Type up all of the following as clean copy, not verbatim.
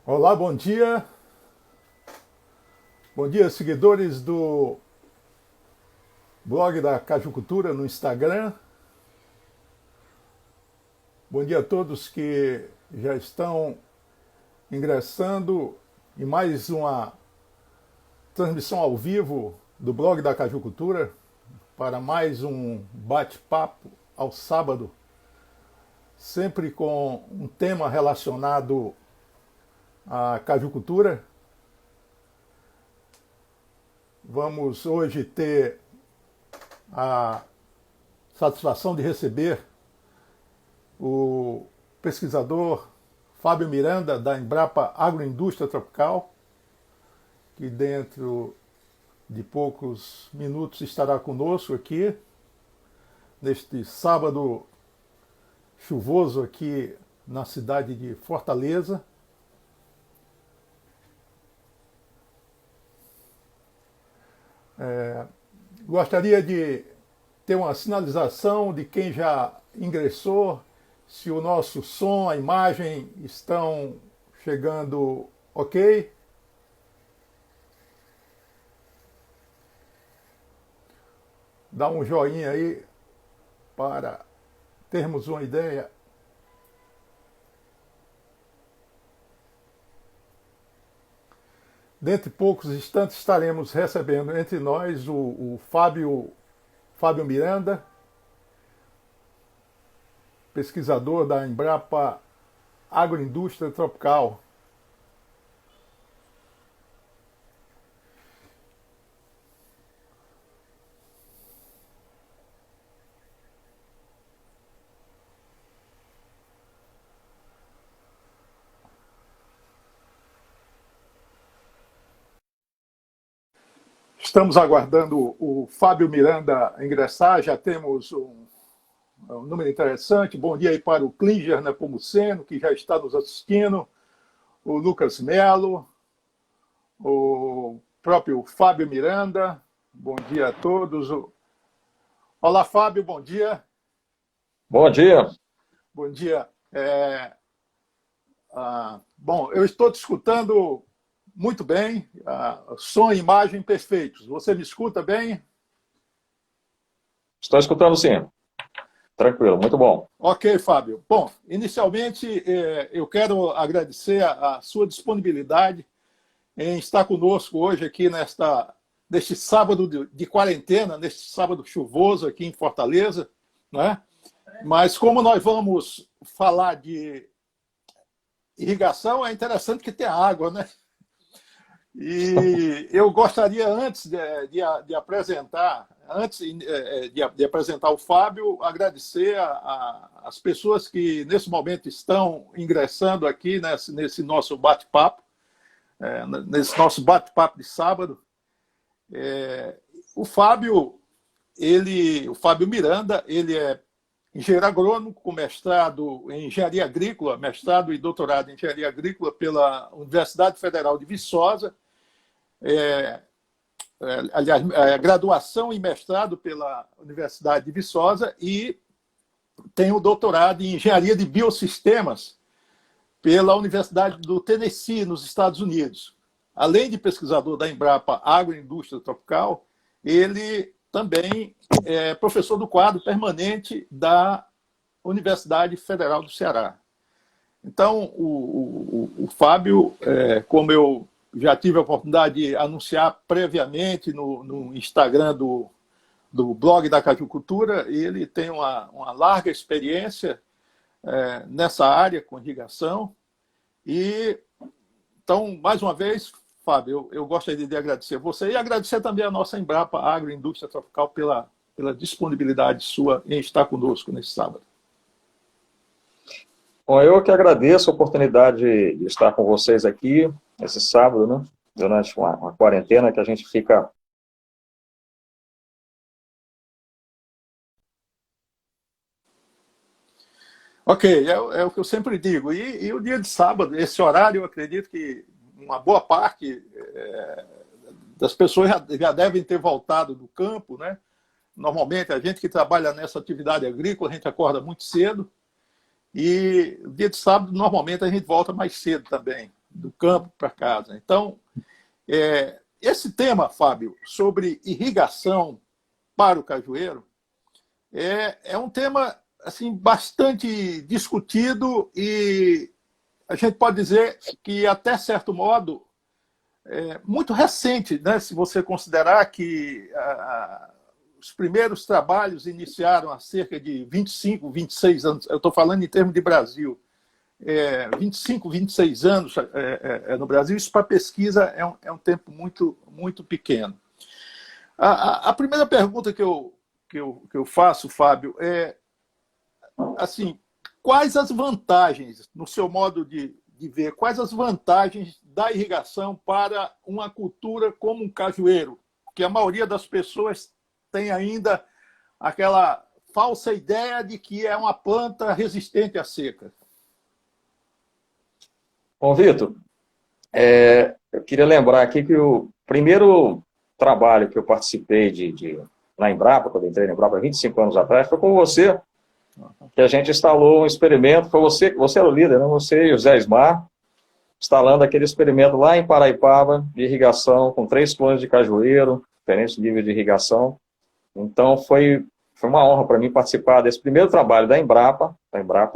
Olá, bom dia. Bom dia, seguidores do blog da Cajucultura no Instagram. Bom dia a todos que já estão ingressando em mais uma transmissão ao vivo do blog da Cajucultura para mais um bate-papo ao sábado, sempre com um tema relacionado à cajucultura. Vamos hoje ter a satisfação de receber o pesquisador Fábio Miranda, da Embrapa Agroindústria Tropical, que dentro de poucos minutos estará conosco aqui, neste sábado chuvoso aqui na cidade de Fortaleza. Gostaria de ter uma sinalização de quem já ingressou, se o nosso som, a imagem estão chegando ok. Dá um joinha aí para termos uma ideia. Dentro de poucos instantes estaremos recebendo entre nós o Fábio Miranda, pesquisador da Embrapa Agroindústria Tropical. Estamos aguardando o Fábio Miranda ingressar, já temos um número interessante. Bom dia aí para o Klinger Nepomuceno, que já está nos assistindo, o Lucas Melo, o próprio Fábio Miranda. Bom dia a todos. Olá, Fábio, bom dia. Bom dia. Bom dia. Bom, eu estou te escutando muito bem, som e imagem perfeitos. Você me escuta bem? Estou escutando sim. Tranquilo, muito bom. Ok, Fábio. Bom, inicialmente eu quero agradecer a sua disponibilidade em estar conosco hoje aqui neste sábado de quarentena, neste sábado chuvoso aqui em Fortaleza, né? Mas como nós vamos falar de irrigação, é interessante que tenha água, né? E eu gostaria, antes de apresentar o Fábio, agradecer as pessoas que, nesse momento, estão ingressando aqui nesse nosso bate-papo, nesse nosso bate-papo de sábado. O Fábio Miranda, ele é engenheiro agrônomo com mestrado em engenharia agrícola, mestrado e doutorado em engenharia agrícola pela Universidade Federal de Viçosa, aliás, graduação e mestrado pela Universidade de Viçosa e tem o doutorado em engenharia de biosistemas pela Universidade do Tennessee, nos Estados Unidos. Além de pesquisador da Embrapa Agroindústria Tropical, ele também é professor do quadro permanente da Universidade Federal do Ceará. Então, o Fábio, como eu já tive a oportunidade de anunciar previamente no Instagram do blog da Cajucultura, ele tem uma larga experiência nessa área com irrigação. E, então, mais uma vez, Fábio, eu gostaria de agradecer a você e agradecer também a nossa Embrapa Agroindústria Tropical pela disponibilidade sua em estar conosco nesse sábado. Bom, eu que agradeço a oportunidade de estar com vocês aqui esse sábado, né? Durante uma quarentena que a gente fica... Ok, é o que eu sempre digo. E o dia de sábado, esse horário, eu acredito que uma boa parte das pessoas já devem ter voltado do campo, né? Normalmente, a gente que trabalha nessa atividade agrícola, a gente acorda muito cedo. E o dia de sábado, normalmente, a gente volta mais cedo também. do campo para casa. Então, esse tema, Fábio, sobre irrigação para o cajueiro, é um tema assim, bastante discutido e a gente pode dizer que, até certo modo, muito recente, né? Se você considerar que os primeiros trabalhos iniciaram há cerca de 25, 26 anos, eu estou falando em termos de Brasil, 25, 26 anos no Brasil, isso para pesquisa é um tempo muito, muito pequeno. A primeira pergunta que eu faço, Fábio, é assim, quais as vantagens, no seu modo de ver, quais as vantagens da irrigação para uma cultura como um cajueiro? Porque a maioria das pessoas tem ainda aquela falsa ideia de que é uma planta resistente à seca. Bom, Vitor, eu queria lembrar aqui que o primeiro trabalho que eu participei na Embrapa, quando eu entrei na Embrapa há 25 anos atrás, foi com você, que a gente instalou um experimento, foi você era o líder, né? Você e o Zé Ismar, instalando aquele experimento lá em Paraipaba, de irrigação, com 3 clones de cajueiro, diferentes níveis de irrigação. Então, foi uma honra para mim participar desse primeiro trabalho da Embrapa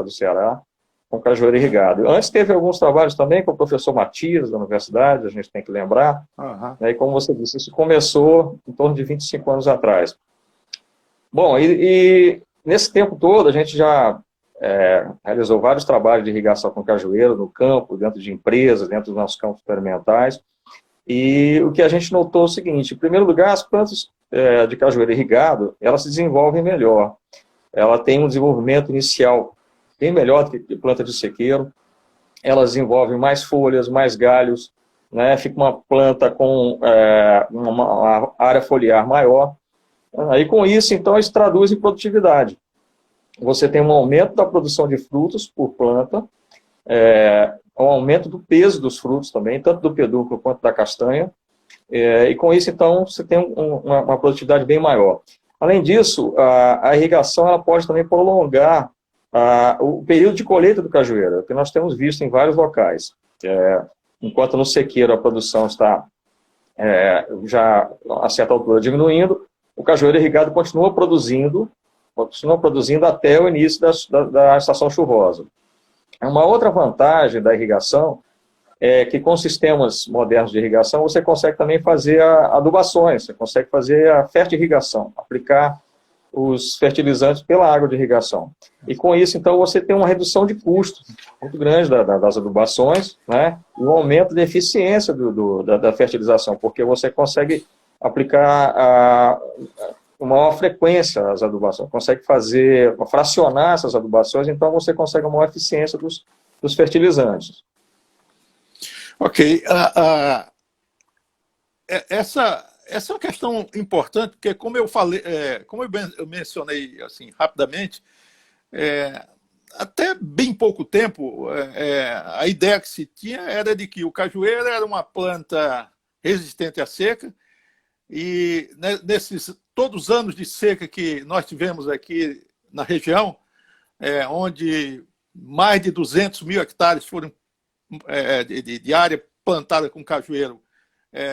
do Ceará, com cajueiro irrigado. Antes teve alguns trabalhos também com o professor Matias, da universidade, a gente tem que lembrar. E como você disse, isso começou em torno de 25 anos atrás. Bom, e nesse tempo todo, a gente já realizou vários trabalhos de irrigação com cajueiro no campo, dentro de empresas, dentro dos nossos campos experimentais. E o que a gente notou é o seguinte: em primeiro lugar, as plantas de cajueiro irrigado, elas se desenvolvem melhor. Ela tem um desenvolvimento inicial bem melhor do que planta de sequeiro. Elas desenvolvem mais folhas, mais galhos, né? Fica uma planta com uma área foliar maior. Aí, com isso, então, isso traduz em produtividade. Você tem um aumento da produção de frutos por planta, um aumento do peso dos frutos também, tanto do pedúnculo quanto da castanha, e com isso, então, você tem uma produtividade bem maior. Além disso, a irrigação ela pode também prolongar o período de colheita do cajueiro, que nós temos visto em vários locais. Enquanto no sequeiro a produção está já a certa altura diminuindo, o cajueiro irrigado continua produzindo até o início da estação chuvosa. Uma outra vantagem da irrigação é que, com sistemas modernos de irrigação, você consegue também fazer adubações, você consegue fazer a fertirrigação, aplicar os fertilizantes pela água de irrigação. E com isso, então, você tem uma redução de custo muito grande das adubações, né? E um aumento de eficiência da fertilização, porque você consegue aplicar uma maior frequência às adubações, consegue fracionar essas adubações, então você consegue uma maior eficiência dos fertilizantes. Ok. Essa é uma questão importante, porque, como eu falei, como eu mencionei assim, rapidamente, até bem pouco tempo, a ideia que se tinha era de que o cajueiro era uma planta resistente à seca, e nesses todos os anos de seca que nós tivemos aqui na região, onde mais de 200 mil hectares foram de área plantada com cajueiro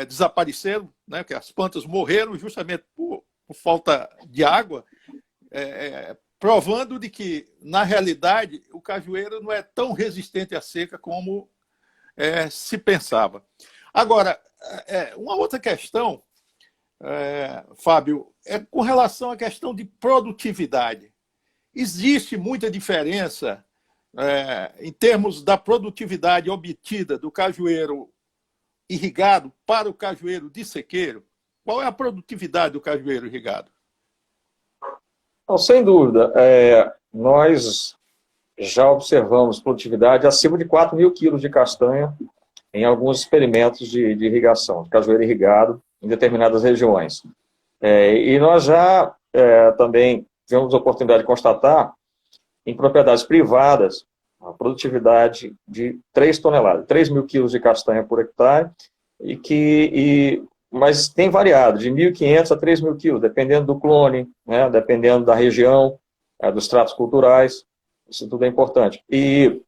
desapareceram, né, porque as plantas morreram justamente por falta de água, provando de que, na realidade, o cajueiro não é tão resistente à seca como se pensava. Agora, uma outra questão, Fábio, é com relação à questão de produtividade. Existe muita diferença em termos da produtividade obtida do cajueiro irrigado para o cajueiro de sequeiro? Qual é a produtividade do cajueiro irrigado? Não, sem dúvida. Nós já observamos produtividade acima de 4 mil quilos de castanha em alguns experimentos de irrigação, de cajueiro irrigado, em determinadas regiões. E nós já também tivemos a oportunidade de constatar, em propriedades privadas, a produtividade de 3 toneladas, 3 mil quilos de castanha por hectare, mas tem variado, de 1.500 a 3 mil quilos, dependendo do clone, né, dependendo da região, dos tratos culturais, isso tudo é importante. E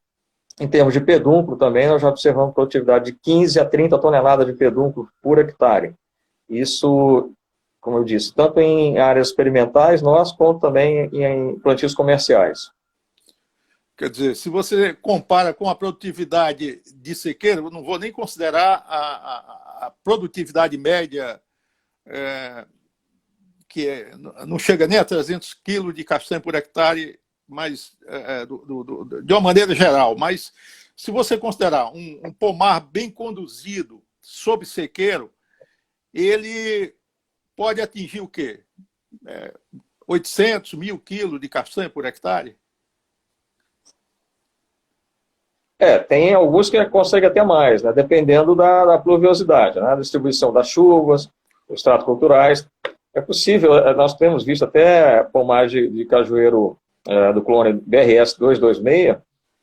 Em termos de pedúnculo também, nós já observamos produtividade de 15 a 30 toneladas de pedúnculo por hectare. Isso, como eu disse, tanto em áreas experimentais, nós, quanto também em plantios comerciais. Quer dizer, se você compara com a produtividade de sequeiro, eu não vou nem considerar a produtividade média, não chega nem a 300 quilos de castanha por hectare, mas, de uma maneira geral. Mas, se você considerar um pomar bem conduzido sob sequeiro, ele pode atingir o quê? 800, 1.000 quilos de castanha por hectare? Tem alguns que conseguem até mais, né, dependendo da pluviosidade, né, da distribuição das chuvas, dos estratos culturais. É possível, nós temos visto até pomagem de cajueiro do clone BRS 226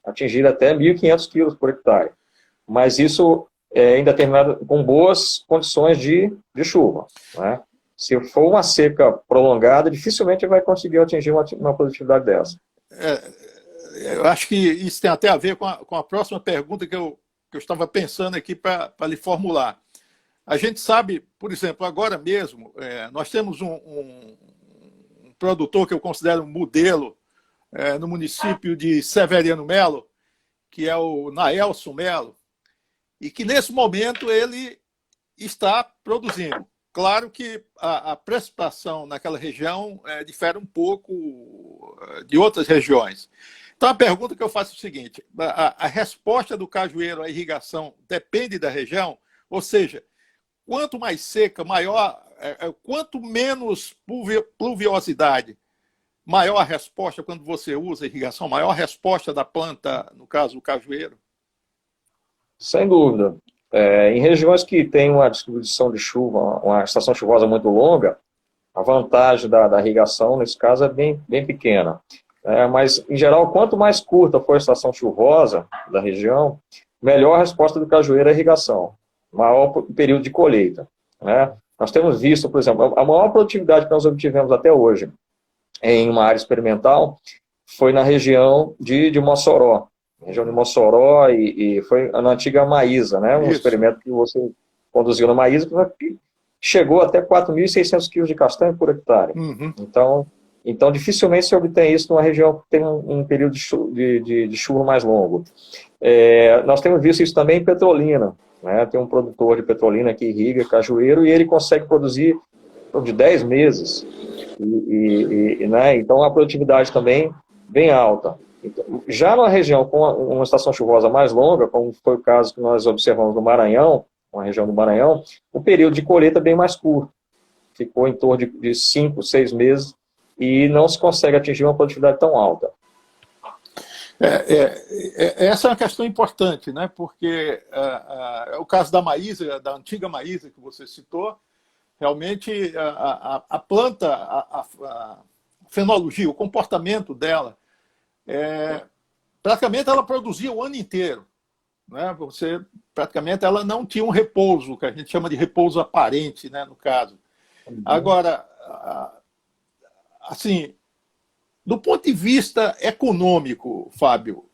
atingir até 1.500 quilos por hectare. Mas isso é ainda terminado com boas condições de chuva, né? Se for uma seca prolongada, dificilmente vai conseguir atingir uma produtividade dessa. Eu acho que isso tem até a ver com a próxima pergunta que eu estava pensando aqui para lhe formular. A gente sabe, por exemplo, agora mesmo, nós temos um produtor que eu considero um modelo no município de Severiano Melo, que é o Naelson Melo, e que nesse momento ele está produzindo. Claro que a precipitação naquela região difere um pouco de outras regiões. Então, a pergunta que eu faço é o seguinte: a resposta do cajueiro à irrigação depende da região? Ou seja, quanto mais seca, quanto menos pluviosidade, maior a resposta quando você usa irrigação, maior a resposta da planta, no caso, o cajueiro? Sem dúvida. Em regiões que têm uma distribuição de chuva, uma estação chuvosa muito longa, a vantagem da irrigação, nesse caso, é bem pequena. Mas, em geral, quanto mais curta for a estação chuvosa da região, melhor a resposta do cajueiro à irrigação, maior período de colheita, né? Nós temos visto, por exemplo, a maior produtividade que nós obtivemos até hoje em uma área experimental foi na região de Mossoró. Região de Mossoró e foi na antiga Maísa, né? Um experimento que você conduziu na Maísa, que chegou até 4.600 quilos de castanha por hectare. Uhum. Então, dificilmente se obtém isso numa região que tem um período de chuva mais longo. Nós temos visto isso também em Petrolina, né? Tem um produtor de Petrolina que irriga cajueiro e ele consegue produzir de 10 meses. Né? Então, a produtividade também bem alta. Então, já na região com uma estação chuvosa mais longa, como foi o caso que nós observamos no Maranhão, uma região do Maranhão, o período de colheita é bem mais curto. Ficou em torno de 5, 6 meses e não se consegue atingir uma produtividade tão alta. Essa é uma questão importante, né? Porque o caso da Maísa, da antiga Maísa que você citou, realmente a planta, a fenologia, o comportamento dela, praticamente ela produzia o ano inteiro, né? Praticamente ela não tinha um repouso, que a gente chama de repouso aparente, né, no caso. Uhum. Agora, assim, do ponto de vista econômico, Fábio,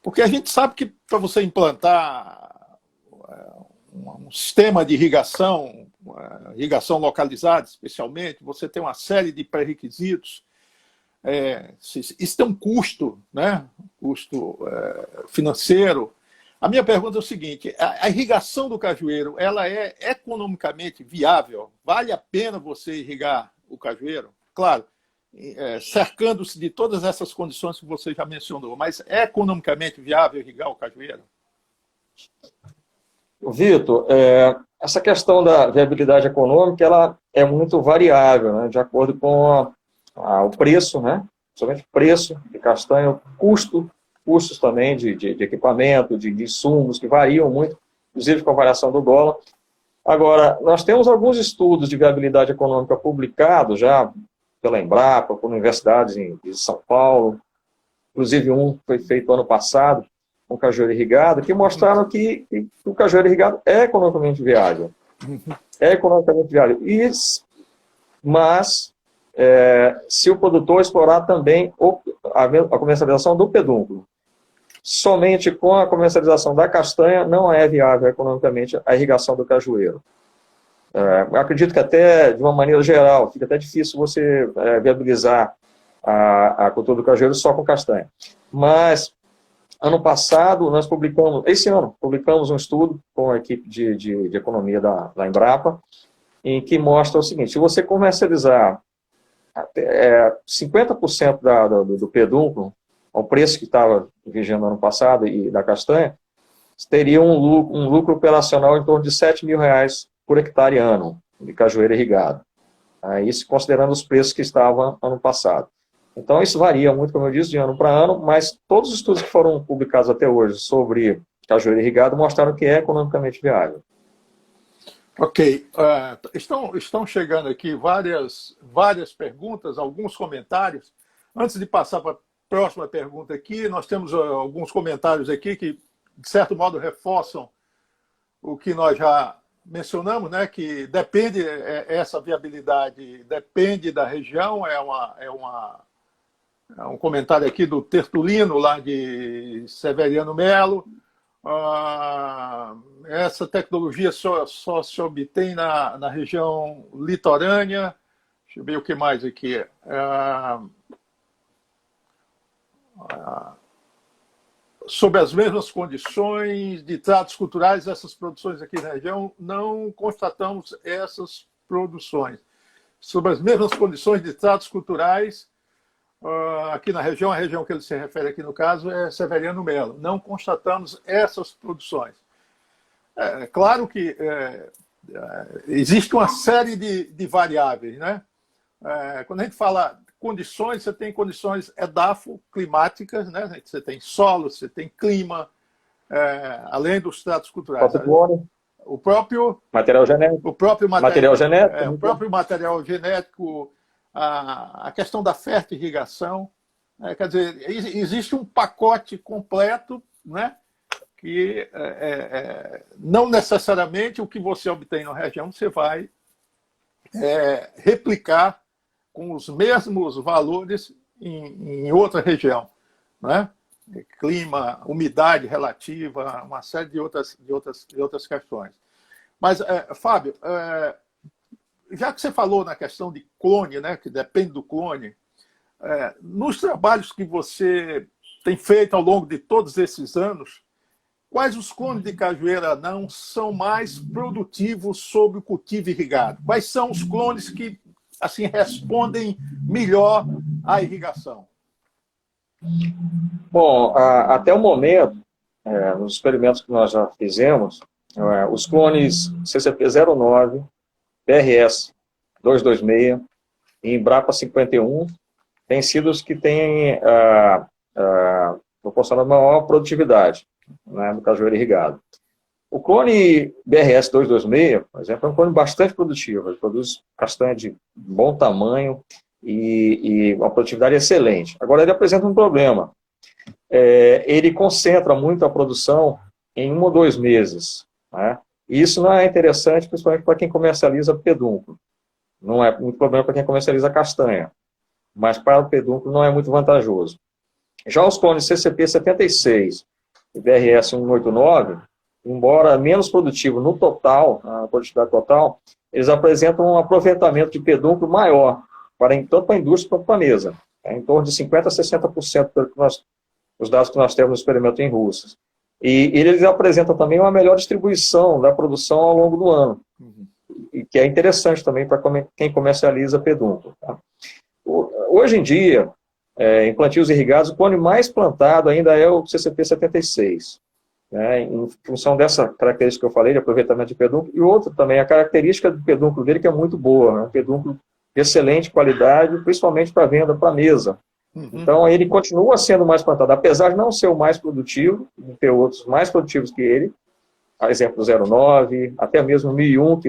porque a gente sabe que para você implantar um sistema de irrigação localizada, especialmente, você tem uma série de pré-requisitos. Isso tem um custo, né? Custo financeiro. A minha pergunta é o seguinte: a irrigação do cajueiro, ela é economicamente viável? Vale a pena você irrigar o cajueiro? Claro, cercando-se de todas essas condições que você já mencionou, mas é economicamente viável irrigar o cajueiro? Vitor, essa questão da viabilidade econômica, ela é muito variável, né, de acordo com o preço, né, somente o preço de castanha, custos também de equipamento, de insumos, que variam muito, inclusive com a variação do dólar. Agora, nós temos alguns estudos de viabilidade econômica publicados já pela Embrapa, por universidades de São Paulo, inclusive um foi feito ano passado, com cajueiro irrigado, que mostraram que o cajueiro irrigado é economicamente viável. É economicamente viável. Mas se o produtor explorar também a comercialização do pedúnculo. Somente com a comercialização da castanha não é viável economicamente a irrigação do cajueiro. Eu acredito que até, de uma maneira geral, fica até difícil você viabilizar a cultura do cajueiro só com castanha. Mas, ano passado, esse ano, publicamos um estudo com a equipe de economia da Embrapa, em que mostra o seguinte: se você comercializar 50% do pedúnculo, ao preço que estava vigendo ano passado, e da castanha, teria um lucro operacional em torno de R$ 7.000 por hectare ano de cajueiro irrigado. Isso considerando os preços que estavam ano passado. Então, isso varia muito, como eu disse, de ano para ano, mas todos os estudos que foram publicados até hoje sobre cajueiro irrigado mostraram que é economicamente viável. Ok. Estão chegando aqui várias perguntas, alguns comentários. Antes de passar para a próxima pergunta aqui, nós temos alguns comentários aqui que, de certo modo, reforçam o que nós já mencionamos, né, que essa viabilidade depende da região. É um comentário aqui do Tertulino, lá de Severiano Melo. Essa tecnologia só se obtém na região litorânea. Deixa eu ver o que mais aqui. Sob as mesmas condições de tratos culturais, essas produções aqui na região, não constatamos essas produções. Sob as mesmas condições de tratos culturais, aqui na região, a região que ele se refere aqui no caso é Severiano Melo. Não constatamos essas produções. É claro que existe uma série de variáveis, né? Quando a gente fala condições, você tem condições edafoclimáticas, né? Você tem solo, você tem clima, além dos tratos culturais. O próprio material genético. O próprio material genético. O próprio material genético, a questão da fertirrigação. Quer dizer, existe um pacote completo, né? Que não necessariamente o que você obtém na região você vai replicar com os mesmos valores em outra região, né? Clima, umidade relativa, uma série de outras questões. Mas, Fábio, já que você falou na questão de clone, né, que depende do clone, nos trabalhos que você tem feito ao longo de todos esses anos, quais os clones de cajueiro anão são mais produtivos sob o cultivo irrigado? Quais são os clones que assim respondem melhor à irrigação? Bom, até o momento, nos experimentos que nós já fizemos, os clones CCP09, BRS 226 e Embrapa 51 têm sido os que têm proporcionado maior produtividade, né, do cajueiro irrigado. O clone BRS 226, por exemplo, é um clone bastante produtivo. Ele produz castanha de bom tamanho e uma produtividade excelente. Agora, ele apresenta um problema. Ele concentra muito a produção em 1 ou 2 meses. Né? E isso não é interessante, principalmente para quem comercializa pedúnculo. Não é muito problema para quem comercializa castanha. Mas para o pedúnculo não é muito vantajoso. Já os clones CCP 76 e BRS 189, embora menos produtivo no total, na produtividade total, eles apresentam um aproveitamento de pedúnculo maior, tanto para a indústria quanto para a mesa. Em torno de 50% a 60% dos dados que nós temos no experimento em Russas. E eles apresentam também uma melhor distribuição da produção ao longo do ano, e que é interessante também para quem comercializa pedúnculo. Tá? Hoje em dia, em plantios irrigados, o clone mais plantado ainda é o CCP 76. Né, em função dessa característica que eu falei, de aproveitamento de pedúnculo, e outro também, a característica do pedúnculo dele, que é muito boa, né, um pedúnculo de excelente qualidade, principalmente para venda para mesa. Então, ele continua sendo mais plantado, apesar de não ser o mais produtivo, ter outros mais produtivos que ele, a exemplo do 09, até mesmo o 1001, que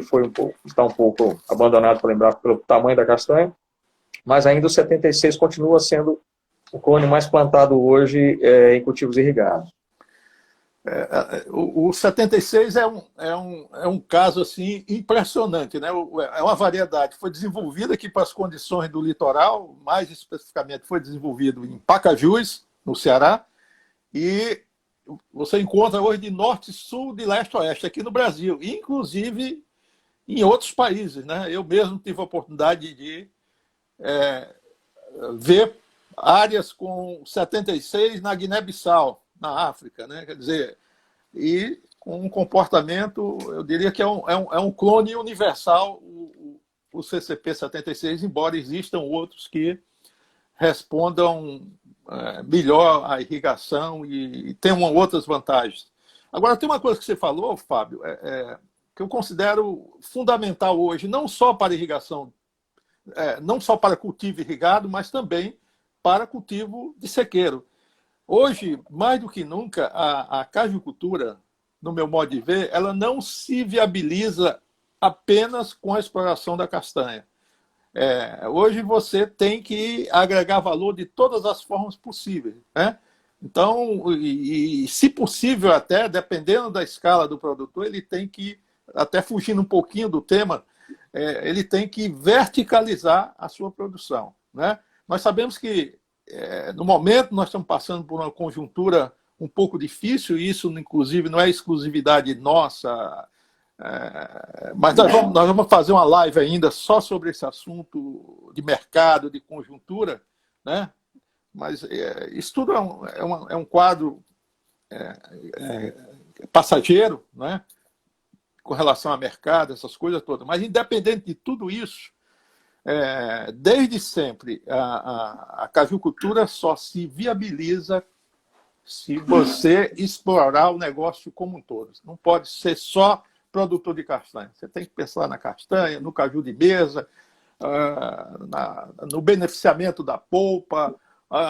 está um pouco abandonado, para lembrar, pelo tamanho da castanha, mas ainda o 76 continua sendo o clone mais plantado hoje em cultivos irrigados. O 76 é um caso assim, impressionante, né? É uma variedade. Foi desenvolvida aqui para as condições do litoral, mais especificamente foi desenvolvido em Pacajus, no Ceará, e você encontra hoje de norte, sul, de leste a oeste, aqui no Brasil, inclusive em outros países, né? Eu mesmo tive a oportunidade de ver áreas com 76 na Guiné-Bissau, na África, né? Quer dizer, e com um comportamento, eu diria que é um clone universal, o CCP-76, embora existam outros que respondam melhor à irrigação e tenham outras vantagens. Agora, tem uma coisa que você falou, Fábio, que eu considero fundamental hoje, não só para irrigação, não só para cultivo irrigado, mas também para cultivo de sequeiro. Hoje, mais do que nunca, a cajucultura, no meu modo de ver, ela não se viabiliza apenas com a exploração da castanha. Hoje você tem que agregar valor de todas as formas possíveis, né? Então, se possível até, dependendo da escala do produtor, ele tem que, até fugindo um pouquinho do tema, ele tem que verticalizar a sua produção, né? Nós sabemos que, no momento, nós estamos passando por uma conjuntura um pouco difícil, e isso, inclusive, não é exclusividade nossa, mas nós vamos fazer uma live ainda só sobre esse assunto de mercado, de conjuntura, né? Mas isso tudo é um quadro passageiro, né? Com relação a mercado, essas coisas todas. Mas, independente de tudo isso, desde sempre, a cajucultura só se viabiliza se você explorar o negócio como um todo. Não pode ser só produtor de castanha. Você tem que pensar na castanha, no caju de mesa, no beneficiamento da polpa,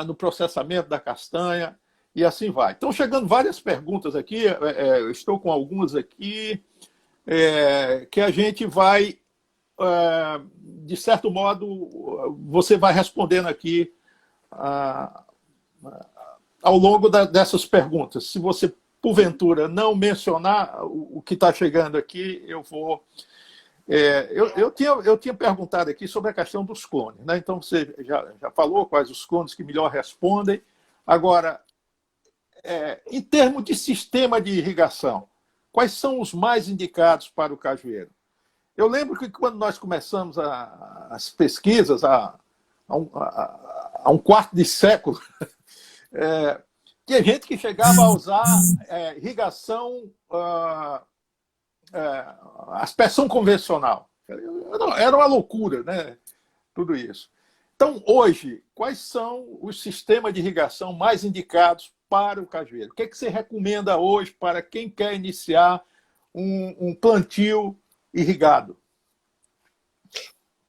no processamento da castanha, e assim vai. Estão chegando várias perguntas aqui, eu estou com algumas aqui, que a gente vai, de certo modo, você vai respondendo aqui ao longo dessas perguntas. Se você, porventura, não mencionar o que está chegando aqui, eu vou... Eu tinha perguntado aqui sobre a questão dos clones, né? Então, você já falou quais os clones que melhor respondem. Agora, em termos de sistema de irrigação, quais são os mais indicados para o cajueiro? Eu lembro que quando nós começamos as pesquisas, há um quarto de século, tinha gente que chegava a usar irrigação, aspersão convencional. Era uma loucura, né? Tudo isso. Então, hoje, quais são os sistemas de irrigação mais indicados para o cajueiro? O que você recomenda hoje para quem quer iniciar um plantio irrigado?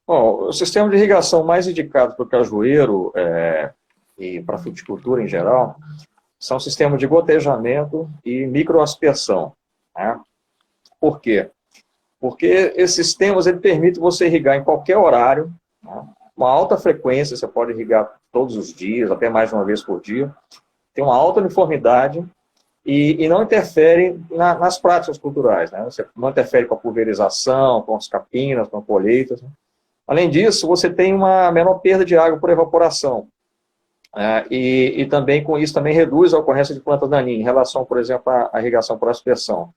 Bom, o sistema de irrigação mais indicado para o cajueiro e para a fruticultura em geral são sistemas de gotejamento e microaspersão, né? Por quê? Porque esses sistemas permitem você irrigar em qualquer horário, né? Uma alta frequência, você pode irrigar todos os dias, até mais de uma vez por dia, tem uma alta uniformidade e não interfere nas práticas culturais, né? Você não interfere com a pulverização, com as capinas, com colheitas, né? Além disso, você tem uma menor perda de água por evaporação. E também com isso também reduz a ocorrência de plantas daninhas em relação, por exemplo, à irrigação por aspersão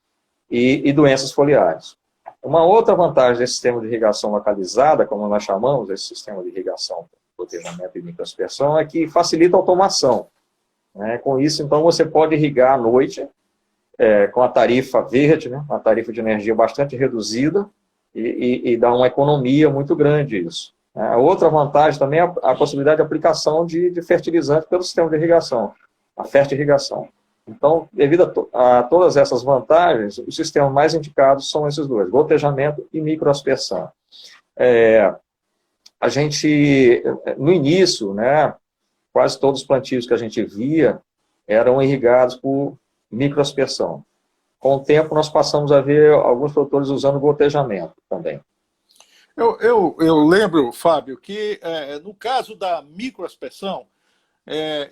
e doenças foliares. Uma outra vantagem desse sistema de irrigação localizada, como nós chamamos esse sistema de irrigação, gotejamento e microaspersão, é que facilita a automação, né? Com isso, então, você pode irrigar à noite com a tarifa verde, né? Uma tarifa de energia bastante reduzida e dá uma economia muito grande isso. Outra vantagem também é a possibilidade de aplicação de fertilizante pelo sistema de irrigação, a fertirrigação. Então, devido a todas essas vantagens, os sistemas mais indicados são esses dois, gotejamento e microaspersão. A gente, no início, né, quase todos os plantios que a gente via eram irrigados por microaspersão. Com o tempo, nós passamos a ver alguns produtores usando gotejamento também. Eu lembro, Fábio, que no caso da microaspersão,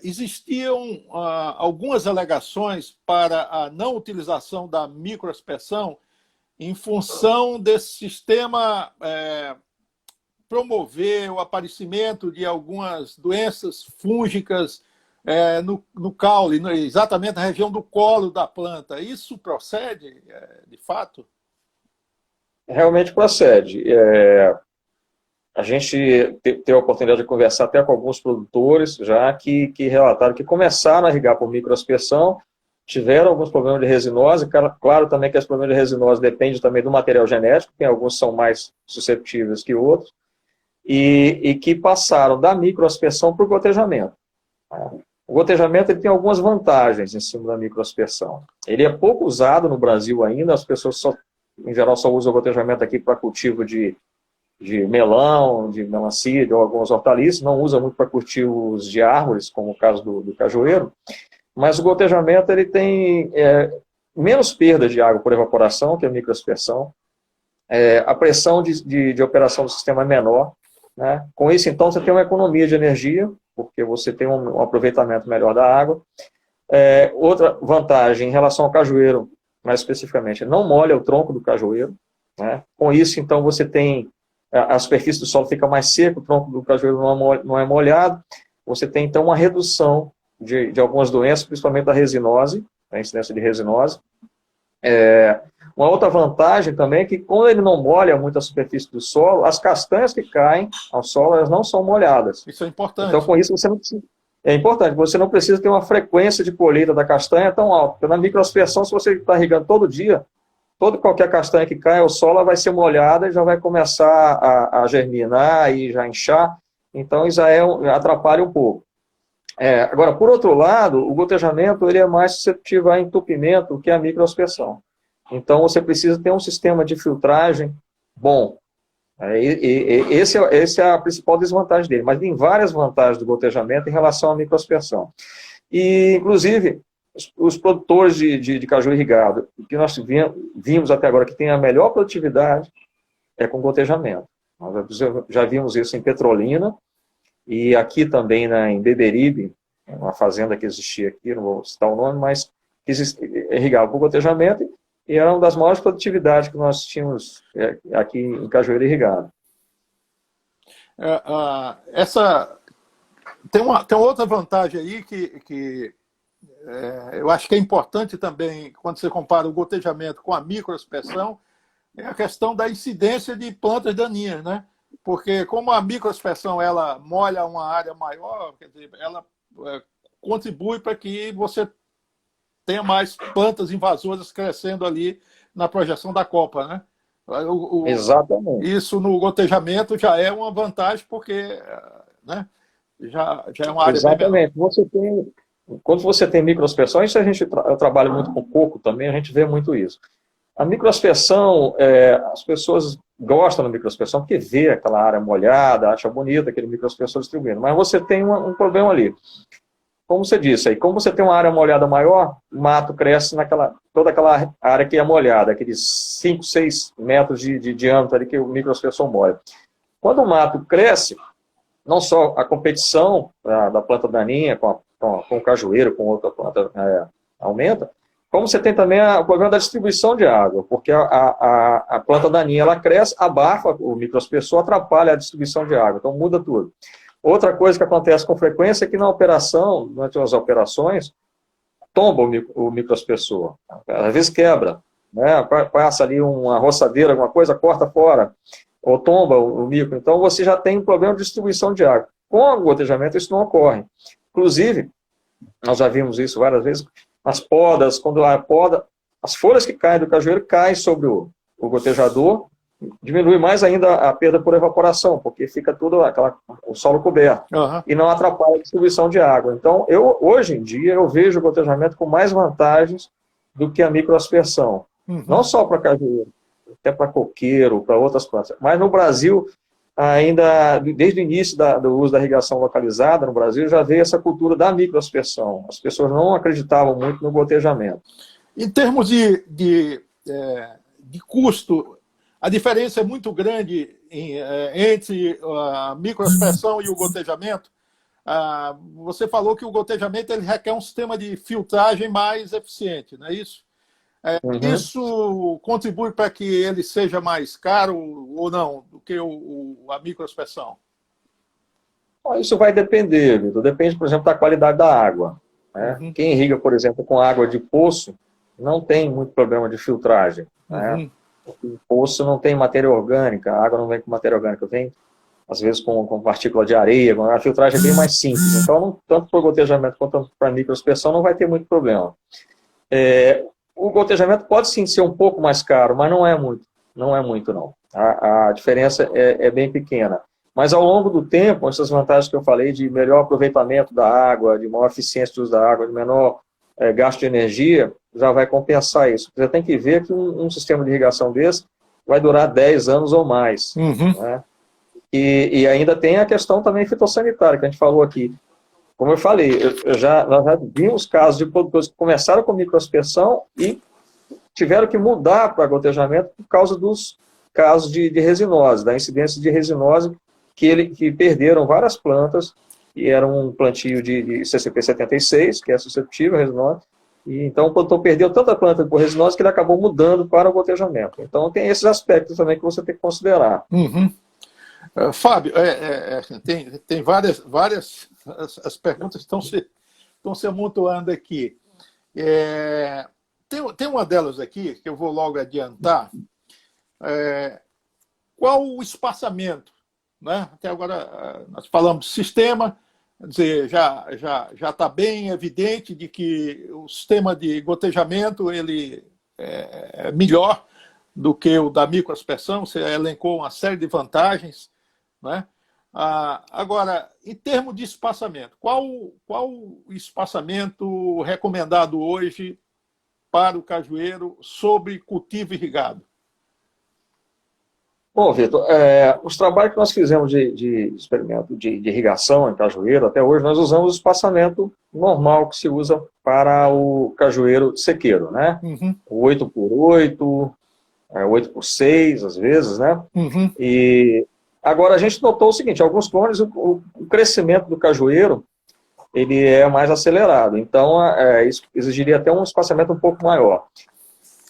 existiam algumas alegações para a não utilização da microaspersão em função desse sistema promover o aparecimento de algumas doenças fúngicas no caule, exatamente na região do colo da planta. Isso procede, de fato? Realmente procede. A gente teve a oportunidade de conversar até com alguns produtores já que relataram que começaram a irrigar por microaspersão, tiveram alguns problemas de resinose. Claro também que esse problema de resinose depende também do material genético, tem alguns são mais susceptíveis que outros, e que passaram da microaspersão para o gotejamento. O gotejamento ele tem algumas vantagens em cima da microaspersão. Ele é pouco usado no Brasil ainda, as pessoas em geral só usam o gotejamento aqui para cultivo de melão, de melancia, de algumas hortaliças, não usa muito para cultivos de árvores, como o caso do cajueiro, mas o gotejamento ele tem menos perda de água por evaporação que a microaspersão, a pressão de operação do sistema é menor, né? Com isso, então, você tem uma economia de energia, porque você tem um aproveitamento melhor da água. Outra vantagem em relação ao cajueiro, mais especificamente, não molha o tronco do cajueiro, né? Com isso, então, você tem a superfície do solo fica mais seca, o tronco do cajueiro não é molhado, você tem, então, uma redução de algumas doenças, principalmente da resinose, a incidência de resinose. Uma outra vantagem também é que, quando ele não molha muito a superfície do solo, as castanhas que caem ao solo, elas não são molhadas. Isso é importante. Então, com isso, você não precisa... É importante, você não precisa ter uma frequência de colheita da castanha tão alta. Porque na microaspersão, se você está irrigando todo dia, qualquer castanha que cai ao solo, ela vai ser molhada e já vai começar a germinar e já inchar. Então, isso atrapalha um pouco. Agora, por outro lado, o gotejamento ele é mais suscetível a entupimento que a microaspersão. Então, você precisa ter um sistema de filtragem bom. Essa é a principal desvantagem dele, mas tem várias vantagens do gotejamento em relação à microaspersão. E, inclusive, os produtores de caju irrigado, que nós vimos até agora que tem a melhor produtividade, é com gotejamento. Nós já vimos isso em Petrolina, e aqui também em Beberibe, uma fazenda que existia aqui, não vou citar o nome, mas irrigava por gotejamento, e era uma das maiores produtividades que nós tínhamos aqui em Cajueiro irrigado. Tem uma outra vantagem aí que eu acho que é importante também, quando você compara o gotejamento com a microaspersão, é a questão da incidência de plantas daninhas, né? Porque como a microaspersão ela molha uma área maior, quer dizer, ela contribui para que você tenha mais plantas invasoras crescendo ali na projeção da copa, né? Exatamente. Isso no gotejamento já é uma vantagem, porque né, já é uma área. Exatamente. Quando você tem microaspersão, isso eu trabalho muito com coco também, a gente vê muito isso. A microaspersão, as pessoas gostam da microaspersão porque vê aquela área molhada, acha bonito aquele microaspersor distribuindo, mas você tem um problema ali. Como você disse, aí, como você tem uma área molhada maior, o mato cresce toda aquela área que é molhada, aqueles 5, 6 metros de diâmetro ali que o microaspersor molha. Quando o mato cresce, não só a competição da planta daninha com o cajueiro, com outra planta aumenta, como você tem também o problema da distribuição de água, porque a planta daninha ela cresce, abafa o microaspersor, atrapalha a distribuição de água, então muda tudo. Outra coisa que acontece com frequência é que na operação, durante as operações, tomba o microaspersor. Às vezes quebra, né? Passa ali uma roçadeira, alguma coisa, corta fora, ou tomba o micro. Então você já tem um problema de distribuição de água. Com o gotejamento isso não ocorre. Inclusive, nós já vimos isso várias vezes, as podas, quando a poda, as folhas que caem do cajueiro caem sobre o gotejador, diminui mais ainda a perda por evaporação, porque fica tudo o solo coberto, e não atrapalha a distribuição de água. Então, hoje em dia, eu vejo o gotejamento com mais vantagens do que a microaspersão. Não só para cajueiro, até para coqueiro, para outras plantas. Mas no Brasil, ainda, desde o início do uso da irrigação localizada, no Brasil, já veio essa cultura da microaspersão. As pessoas não acreditavam muito no gotejamento. Em termos de custo, a diferença é muito grande entre a microaspersão e o gotejamento. Você falou que o gotejamento ele requer um sistema de filtragem mais eficiente, não é isso? Isso contribui para que ele seja mais caro ou não do que a microaspersão? Isso vai depender, Vitor. Depende, por exemplo, da qualidade da água, né? Quem irriga, por exemplo, com água de poço, não tem muito problema de filtragem, né? O poço não tem matéria orgânica, a água não vem com matéria orgânica, vem, às vezes, com partícula de areia, a filtragem é bem mais simples. Então, tanto para o gotejamento quanto para a microaspersão, não vai ter muito problema. O gotejamento pode sim ser um pouco mais caro, mas não é muito. Não é muito, não. A diferença é bem pequena. Mas ao longo do tempo, essas vantagens que eu falei de melhor aproveitamento da água, de maior eficiência do uso da água, de menor gasto de energia, já vai compensar isso. Você tem que ver que um sistema de irrigação desse vai durar 10 anos ou mais. Né? E ainda tem a questão também fitossanitária, que a gente falou aqui. Como eu falei, nós já vimos casos de produtores que começaram com microaspersão e tiveram que mudar para gotejamento por causa dos casos de resinose, da incidência de resinose, que perderam várias plantas, e era um plantio de CCP76, que é suscetível à resinose, e então o produtor perdeu tanta planta por resinose que ele acabou mudando para o gotejamento. Então tem esses aspectos também que você tem que considerar. Fábio, tem várias as perguntas estão se amontoando aqui. Tem uma delas aqui, que eu vou logo adiantar. Qual o espaçamento? Né? Até agora nós falamos de sistema, quer dizer, já está bem evidente de que o sistema de gotejamento ele é melhor do que o da microaspersão, você elencou uma série de vantagens, né? Agora, em termos de espaçamento, qual o espaçamento recomendado hoje para o cajueiro sobre cultivo irrigado? Bom, Vitor, os trabalhos que nós fizemos de experimento de irrigação em cajueiro, até hoje nós usamos o espaçamento normal que se usa para o cajueiro sequeiro, né? 8x8, 8x6, às vezes, né? E agora a gente notou o seguinte, alguns clones, o crescimento do cajueiro, ele é mais acelerado, então isso exigiria até um espaçamento um pouco maior.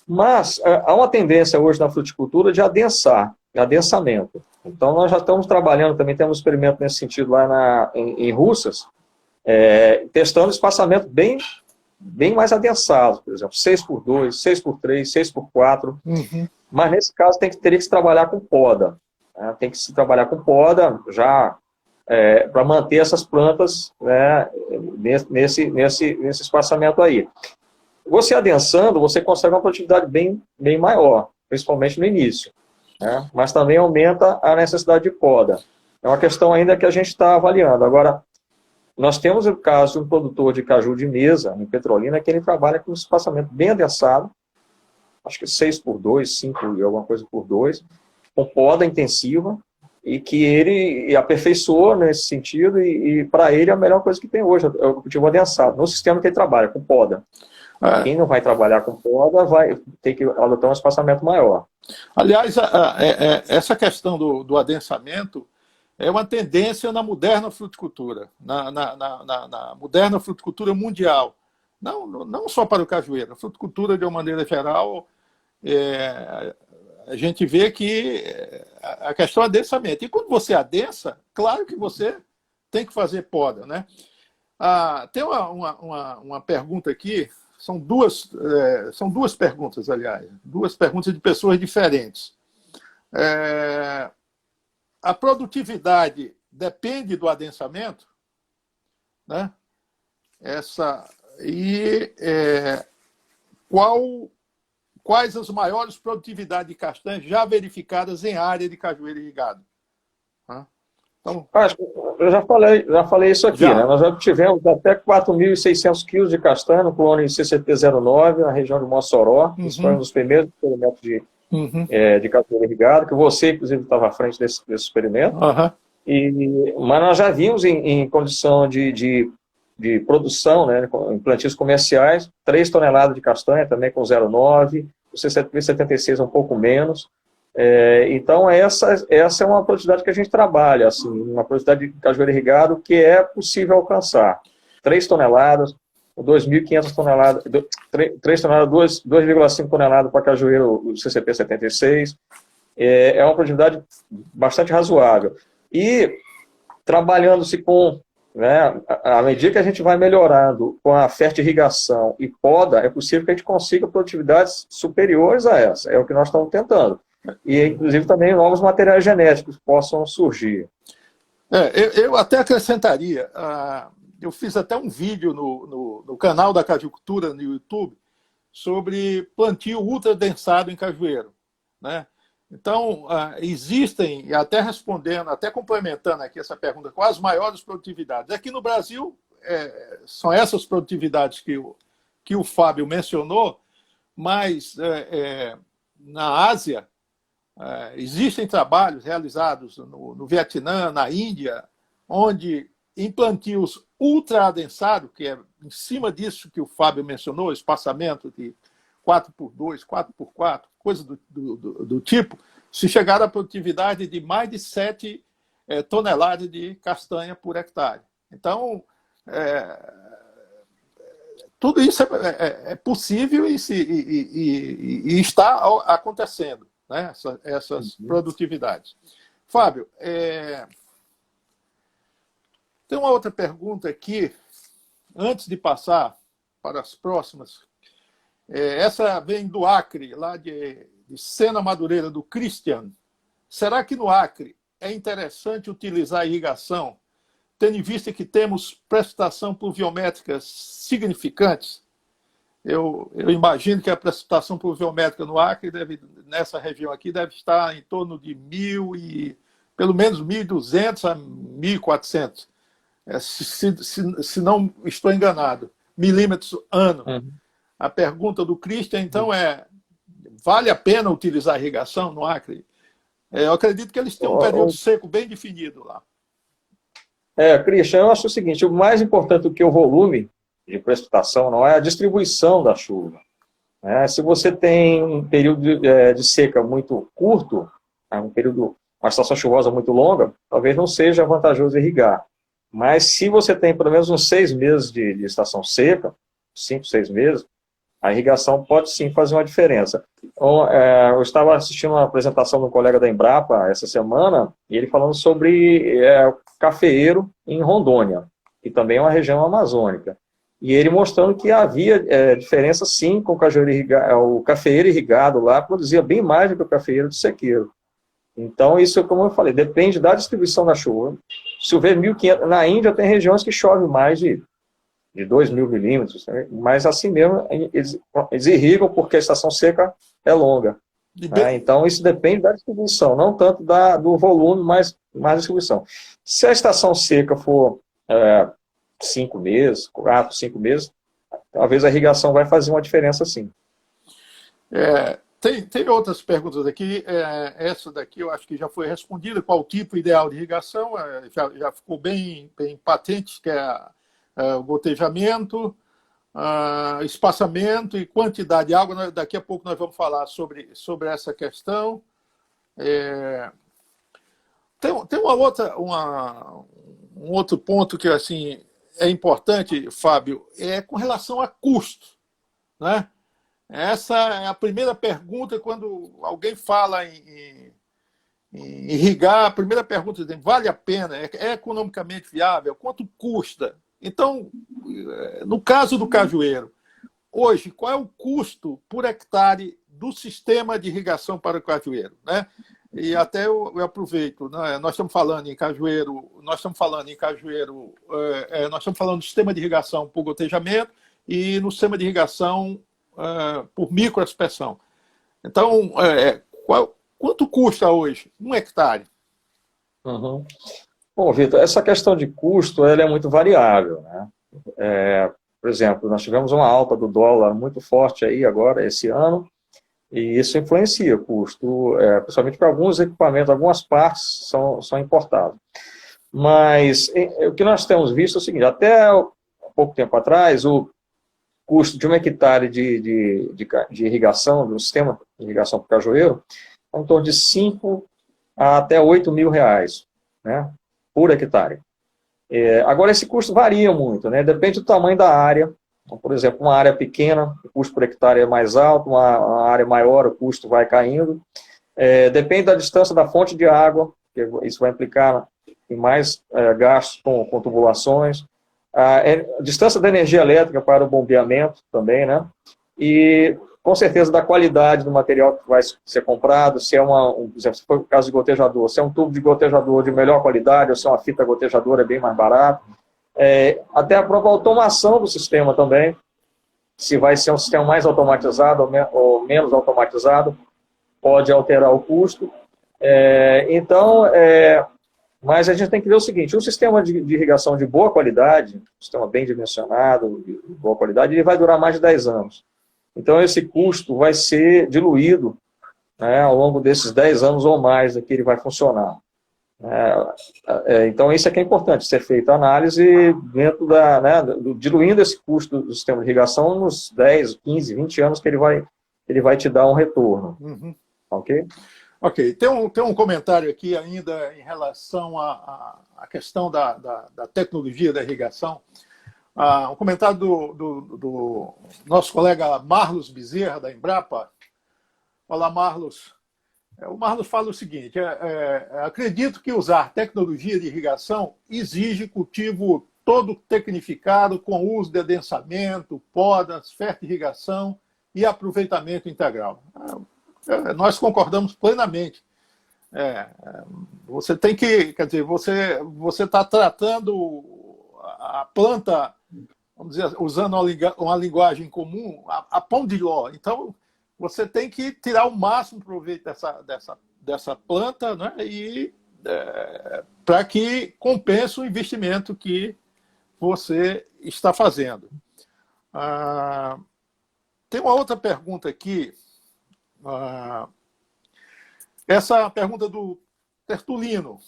Mas há uma tendência hoje na fruticultura de adensamento. Então nós já estamos trabalhando, também temos um experimento nesse sentido lá em Russas, testando espaçamento bem mais adensado, por exemplo, 6x2, 6x3, 6x4, mas nesse caso teria que se trabalhar com poda. Né? Tem que se trabalhar com poda já para manter essas plantas, né, nesse espaçamento aí. Você adensando, você consegue uma produtividade bem maior, principalmente no início. Né? Mas também aumenta a necessidade de poda. É uma questão ainda que a gente está avaliando. Agora, nós temos o caso de um produtor de caju de mesa, em Petrolina, que ele trabalha com um espaçamento bem adensado, acho que 6x2, 5 e alguma coisa por 2, com poda intensiva, e que ele aperfeiçoou nesse sentido, e para ele é a melhor coisa que tem hoje, é o cultivo adensado, no sistema que ele trabalha, com poda. Quem não vai trabalhar com poda vai ter que adotar um espaçamento maior. Aliás, essa questão do adensamento é uma tendência na moderna fruticultura, na moderna fruticultura mundial. Não só para o cajueiro, a fruticultura, de uma maneira geral, a gente vê que a questão é adensamento. E quando você adensa, claro que você tem que fazer poda. Né? Tem uma pergunta aqui, são duas perguntas, aliás, duas perguntas de pessoas diferentes. A produtividade depende do adensamento? Né? Quais as maiores produtividades de castanha já verificadas em área de cajueiro irrigado? Então, eu já falei isso aqui, né? Nós já tivemos até 4.600 quilos de castanha no clone CCP09, na região de Mossoró. Isso foi um dos primeiros experimentos de cajueiro irrigado, que você, inclusive, estava à frente desse experimento. Mas nós já vimos em condição de produção, né, em plantios comerciais, 3 toneladas de castanha, também com 0,9, o CCP76 um pouco menos. Então, essa é uma produtividade que a gente trabalha, assim, uma produtividade de cajueiro irrigado que é possível alcançar. 3 toneladas, 2.500 toneladas, 3 toneladas, 2,5 toneladas para cajueiro o CCP 76. É uma produtividade bastante razoável. E trabalhando-se com, né, à medida que a gente vai melhorando com a fertirrigação e poda, é possível que a gente consiga produtividades superiores a essa. É o que nós estamos tentando. E, inclusive, também novos materiais genéticos possam surgir. Eu até acrescentaria, eu fiz até um vídeo no canal da Cajucultura no YouTube sobre plantio ultradensado em cajueiro, né? Então, existem, e até respondendo, até complementando aqui essa pergunta, quais as maiores produtividades? Aqui no Brasil, são essas produtividades que o Fábio mencionou, mas na Ásia, existem trabalhos realizados no Vietnã, na Índia, onde em plantios ultra-adensados, que é em cima disso que o Fábio mencionou, espaçamento de 4x2, 4x4, coisa do tipo, se chegar à produtividade de mais de 7 toneladas de castanha por hectare. Então, tudo isso é possível e está acontecendo, né? Essas produtividades. Fábio, tem uma outra pergunta aqui, antes de passar para as próximas. Essa vem do Acre, lá de Sena Madureira, do Christian. Será que no Acre é interessante utilizar a irrigação, tendo em vista que temos precipitação pluviométrica significantes? Eu imagino que a precipitação pluviométrica no Acre, nessa região aqui, deve estar em torno de pelo menos 1.200 a 1.400, se não estou enganado, milímetros ano. Uhum. A pergunta do Christian, então, vale a pena utilizar a irrigação no Acre? Eu acredito que eles têm um período seco bem definido lá. Christian, eu acho o seguinte, o mais importante do que o volume de precipitação não é a distribuição da chuva. Se você tem um período de seca muito curto, uma estação chuvosa muito longa, talvez não seja vantajoso irrigar. Mas se você tem pelo menos uns 6 meses de estação seca, 5, 6 meses, a irrigação pode sim fazer uma diferença. Então, eu estava assistindo uma apresentação de um colega da Embrapa essa semana, e ele falando sobre cafeeiro em Rondônia, que também é uma região amazônica. E ele mostrando que havia diferença sim com o cafeeiro irrigado lá, produzia bem mais do que o cafeeiro de sequeiro. Então, isso, como eu falei, depende da distribuição da chuva. Se chover 1.500, na Índia tem regiões que chove mais de 2.000 milímetros, mas assim mesmo eles irrigam porque a estação seca é longa. Então isso depende da distribuição, não tanto do volume, mas da distribuição. Se a estação seca for 5 meses, 4, 5 meses, talvez a irrigação vai fazer uma diferença sim. Tem outras perguntas aqui. Essa daqui eu acho que já foi respondida. Qual o tipo ideal de irrigação? Já ficou bem patente, que é o gotejamento, espaçamento e quantidade de água. Daqui a pouco nós vamos falar sobre essa questão. Tem um outro ponto que assim, é importante, Fábio, com relação a custo, né? Essa é a primeira pergunta quando alguém fala em irrigar. A primeira pergunta é: vale a pena? É economicamente viável? Quanto custa? Então, no caso do cajueiro, hoje, qual é o custo por hectare do sistema de irrigação para o cajueiro, né? E até eu aproveito, né? Nós estamos falando em cajueiro, nós estamos falando do sistema de irrigação por gotejamento e no sistema de irrigação por microaspersão. Então, quanto custa hoje 1 hectare? Uhum. Bom, Vitor, essa questão de custo ela é muito variável, né? Por exemplo, nós tivemos uma alta do dólar muito forte aí agora, esse ano, e isso influencia o custo, principalmente para alguns equipamentos, algumas partes são importadas. Mas o que nós temos visto é o seguinte: até há pouco tempo atrás, o custo de 1 hectare de irrigação, do sistema de irrigação para o cajueiro, em torno de 5 a até 8 mil reais, né, por hectare. Agora, esse custo varia muito, né, depende do tamanho da área. Então, por exemplo, uma área pequena, o custo por hectare é mais alto, uma área maior, o custo vai caindo. Depende da distância da fonte de água, que isso vai implicar em mais gastos com tubulações. A distância da energia elétrica para o bombeamento também, né? E, com certeza, da qualidade do material que vai ser comprado, se é por exemplo, se for o caso de gotejador, se é um tubo de gotejador de melhor qualidade ou se é uma fita gotejadora, é bem mais barato. Até a própria automação do sistema também, se vai ser um sistema mais automatizado ou menos automatizado, pode alterar o custo. Mas a gente tem que ver o seguinte, um sistema de irrigação de boa qualidade, um sistema bem dimensionado, de boa qualidade, ele vai durar mais de 10 anos. Então, esse custo vai ser diluído, né, ao longo desses 10 anos ou mais que ele vai funcionar. Então, isso é que é importante, ser feita a análise dentro diluindo esse custo do sistema de irrigação nos 10, 15, 20 anos que ele vai te dar um retorno. Uhum. Ok? Ok, tem um comentário aqui ainda em relação à questão da tecnologia da irrigação. Um comentário do nosso colega Marlos Bezerra, da Embrapa. Olá, Marlos. O Marlos fala o seguinte, acredito que usar tecnologia de irrigação exige cultivo todo tecnificado com uso de adensamento, podas, fertirrigação e aproveitamento integral. Nós concordamos plenamente. Você tem que, quer dizer, você está tratando a planta, vamos dizer, usando uma linguagem comum, a pão de ló. Então, você tem que tirar o máximo proveito dessa planta, né? E para que compense o investimento que você está fazendo. Tem uma outra pergunta aqui. Essa pergunta do Tertulino.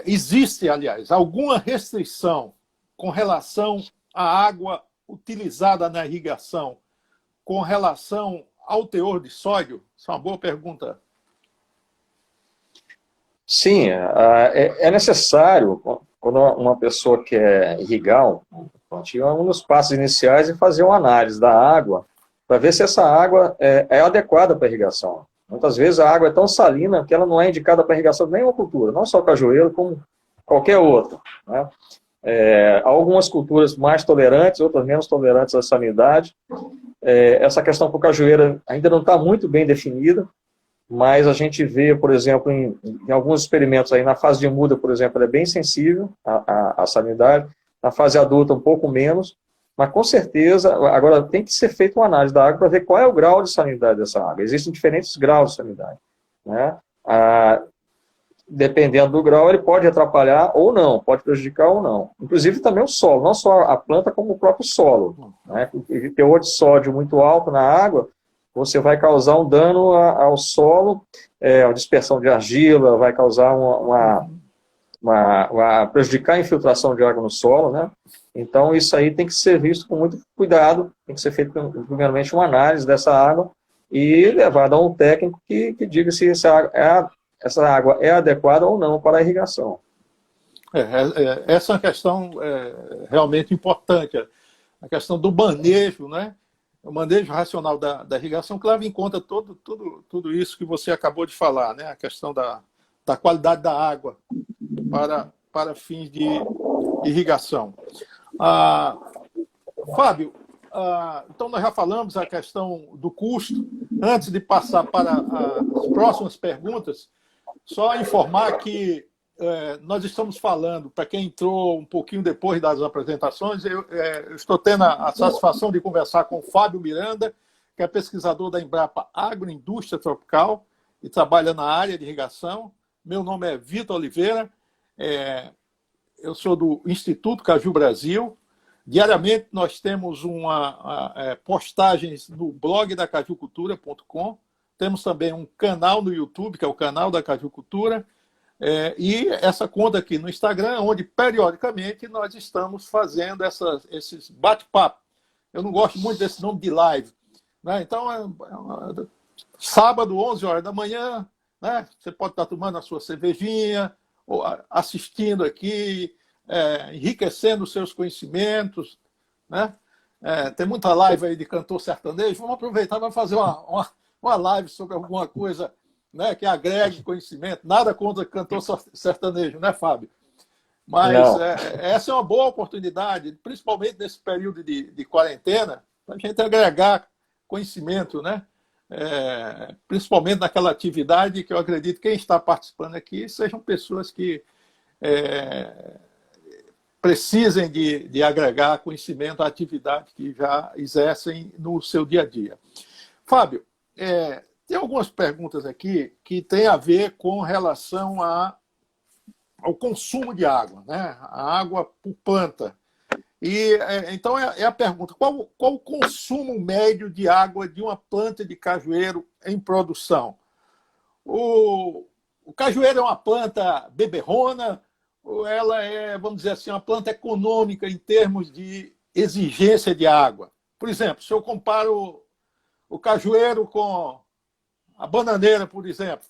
Existe, aliás, alguma restrição com relação à água utilizada na irrigação com relação ao teor de sódio? Isso é uma boa pergunta. Sim, é necessário, quando uma pessoa quer irrigar um dos passos iniciais é fazer uma análise da água para ver se essa água é adequada para irrigação. Muitas vezes a água é tão salina que ela não é indicada para irrigação de nenhuma cultura, não só cajueiro, como qualquer outra, né? Há algumas culturas mais tolerantes, outras menos tolerantes à salinidade. Essa questão para o cajueiro ainda não está muito bem definida, mas a gente vê, por exemplo, em alguns experimentos aí, na fase de muda, por exemplo, ela é bem sensível à salinidade, na fase adulta um pouco menos, mas com certeza, agora tem que ser feita uma análise da água para ver qual é o grau de salinidade dessa água. Existem diferentes graus de salinidade, né? Dependendo do grau, ele pode atrapalhar ou não, pode prejudicar ou não. Inclusive também o solo, não só a planta, como o próprio solo, né? O teor de sódio muito alto na água, você vai causar um dano ao solo, a dispersão de argila, vai causar prejudicar a infiltração de água no solo, né? Então, isso aí tem que ser visto com muito cuidado, tem que ser feito, primeiramente, uma análise dessa água e levada a um técnico que diga se essa água é adequada ou não para a irrigação. Essa é uma questão realmente importante, a questão do manejo, né? O manejo racional da irrigação, que leva em conta tudo isso que você acabou de falar, né? A questão da qualidade da água para fins de irrigação. Fábio, então nós já falamos a questão do custo. Antes de passar para as próximas perguntas, só informar que nós estamos falando, para quem entrou um pouquinho depois das apresentações, eu estou tendo a satisfação de conversar com o Fábio Miranda, que é pesquisador da Embrapa Agroindústria Tropical e trabalha na área de irrigação. Meu nome é Vitor Oliveira, eu sou do Instituto Caju Brasil. Diariamente nós temos postagens no blog da cajucultura.com. Temos também um canal no YouTube, que é o canal da Cajucultura, e essa conta aqui no Instagram, onde periodicamente nós estamos fazendo esses bate-papos. Eu não gosto muito desse nome de live. né? Então, sábado, 11 horas da manhã, né? Você pode estar tomando a sua cervejinha, ou assistindo aqui, enriquecendo os seus conhecimentos, né? Tem muita live aí de cantor sertanejo. Vamos aproveitar para fazer uma live sobre alguma coisa, né, que agregue conhecimento. Nada contra cantor sertanejo, né, Fábio? Mas essa é uma boa oportunidade, principalmente nesse período de quarentena, para a gente agregar conhecimento, né? Principalmente naquela atividade que eu acredito que quem está participando aqui sejam pessoas que precisem de agregar conhecimento à atividade que já exercem no seu dia a dia. Fábio, tem algumas perguntas aqui que têm a ver com relação ao consumo de água, né? A água por planta. E então a pergunta: qual o consumo médio de água de uma planta de cajueiro em produção? O cajueiro é uma planta beberrona ou ela é, vamos dizer assim, uma planta econômica em termos de exigência de água? Por exemplo, se eu comparo o cajueiro com a bananeira, por exemplo,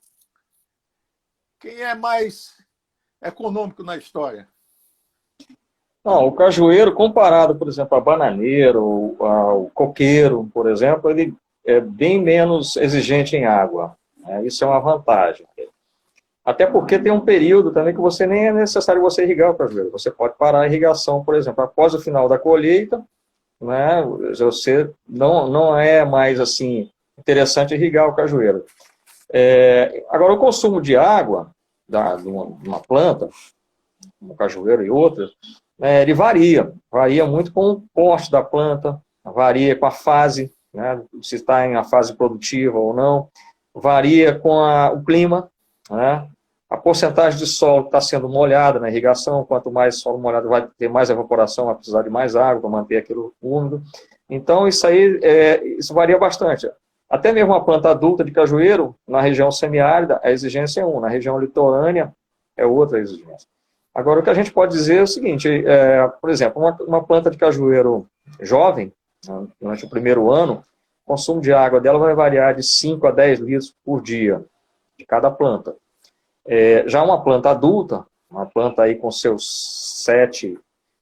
quem é mais econômico na história? Não, o cajueiro, comparado, por exemplo, a bananeiro, ao coqueiro, por exemplo, ele é bem menos exigente em água. Isso é uma vantagem. Até porque tem um período também que você nem é necessário você irrigar o cajueiro. Você pode parar a irrigação, por exemplo, após o final da colheita, né, você não é mais assim interessante irrigar o cajueiro. Agora, o consumo de água de uma planta, um cajueiro e outras, ele varia muito com o porte da planta, varia com a fase, né, se está em a fase produtiva ou não, varia com o clima, né, a porcentagem de solo que está sendo molhada na irrigação. Quanto mais solo molhado, vai ter mais evaporação, vai precisar de mais água para manter aquilo úmido. Então, isso aí isso varia bastante. Até mesmo a planta adulta de cajueiro, na região semiárida, a exigência é uma, na região litorânea é outra exigência. Agora, o que a gente pode dizer é o seguinte, por exemplo, uma planta de cajueiro jovem, durante o primeiro ano, o consumo de água dela vai variar de 5 a 10 litros por dia, de cada planta. Já uma planta adulta, uma planta aí com seus 6,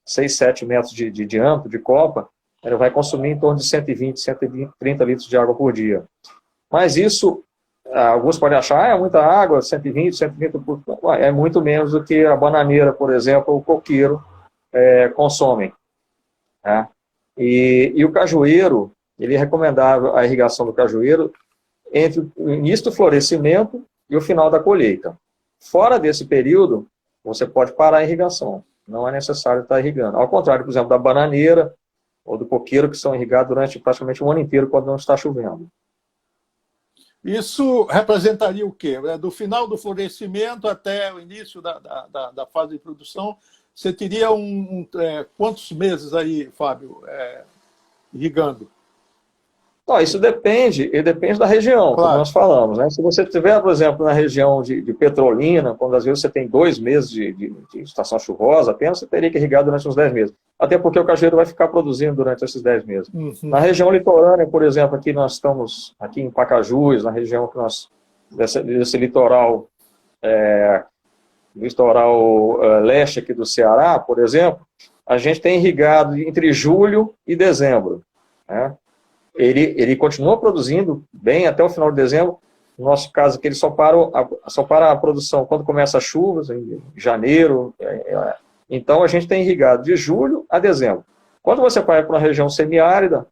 7 metros de diâmetro, de copa, ela vai consumir em torno de 120, 130 litros de água por dia. Mas isso, alguns podem achar, é muita água, 120, 130 por dia. É muito menos do que a bananeira, por exemplo, ou o coqueiro consomem. Né? E o cajueiro, ele é recomendável a irrigação do cajueiro entre o início do florescimento e o final da colheita. Fora desse período, você pode parar a irrigação. Não é necessário estar irrigando. Ao contrário, por exemplo, da bananeira ou do coqueiro, que são irrigados durante praticamente o ano inteiro, quando não está chovendo. Isso representaria o quê? Do final do florescimento até o início da fase de produção, você teria quantos meses aí, Fábio, irrigando? Não, isso depende da região, claro, como nós falamos. Né? Se você estiver, por exemplo, na região de Petrolina, quando às vezes você tem 2 meses de estação chuvosa, apenas você teria que irrigar durante uns 10 meses. Até porque o cajueiro vai ficar produzindo durante esses 10 meses. Uhum. Na região litorânea, por exemplo, aqui nós estamos, aqui em Pacajus, na região que desse litoral, leste aqui do Ceará, por exemplo, a gente tem irrigado entre julho e dezembro, né? Ele continua produzindo bem até o final de dezembro. No nosso caso aqui, ele só para a produção quando começa as chuvas, em janeiro. Então, a gente tem irrigado de julho a dezembro. Quando você vai para uma região semiárida,